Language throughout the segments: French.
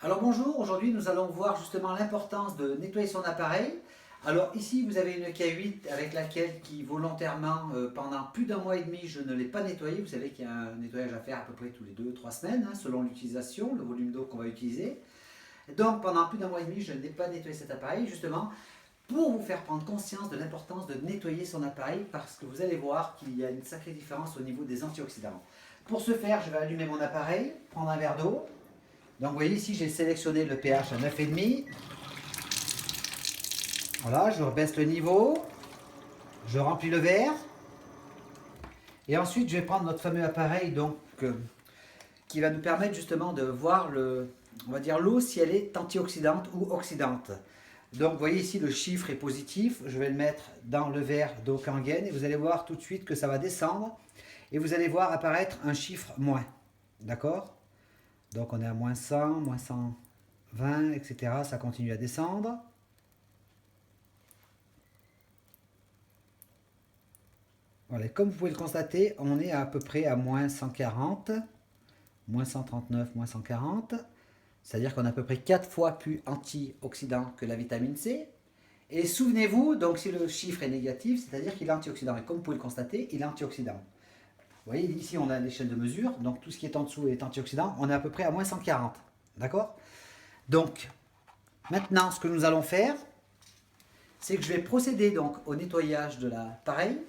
Alors bonjour, aujourd'hui nous allons voir justement l'importance de nettoyer son appareil. Alors ici vous avez une K8 avec laquelle qui volontairement pendant plus d'un mois et demi je ne l'ai pas nettoyé. Vous savez qu'il y a un nettoyage à faire à peu près tous les 2-3 semaines selon l'utilisation, le volume d'eau qu'on va utiliser. Donc pendant plus d'un mois et demi je n'ai pas nettoyé cet appareil justement pour vous faire prendre conscience de l'importance de nettoyer son appareil parce que vous allez voir qu'il y a une sacrée différence au niveau des antioxydants. Pour ce faire je vais allumer mon appareil, prendre un verre d'eau. Donc vous voyez ici j'ai sélectionné le pH à 9,5. Voilà, je rebaisse le niveau, je remplis le verre. Et ensuite je vais prendre notre fameux appareil qui va nous permettre justement de voir on va dire l'eau si elle est antioxydante ou oxydante. Donc vous voyez ici le chiffre est positif, je vais le mettre dans le verre d'eau Kangen et vous allez voir tout de suite que ça va descendre et vous allez voir apparaître un chiffre moins. D'accord? Donc on est à moins 100, moins 120, etc. Ça continue à descendre. Voilà, comme vous pouvez le constater, on est à peu près à moins 140, moins 139, moins 140. C'est-à-dire qu'on est à peu près 4 fois plus antioxydant que la vitamine C. Et souvenez-vous, donc si le chiffre est négatif, c'est-à-dire qu'il est antioxydant. Et comme vous pouvez le constater, il est antioxydant. Vous voyez, ici on a l'échelle de mesure, donc tout ce qui est en dessous est antioxydant. On est à peu près à moins 140. D'accord? Donc, maintenant, ce que nous allons faire, c'est que je vais procéder donc au nettoyage de l'appareil,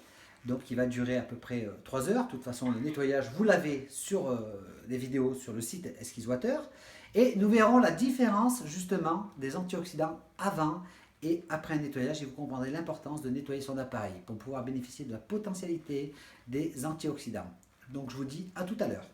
donc qui va durer à peu près 3 heures. De toute façon, le nettoyage, vous l'avez sur les vidéos sur le site Esquisse-Water. Et nous verrons la différence justement des antioxydants avant et après un nettoyage et vous comprendrez l'importance de nettoyer son appareil pour pouvoir bénéficier de la potentialité des antioxydants. Donc je vous dis à tout à l'heure.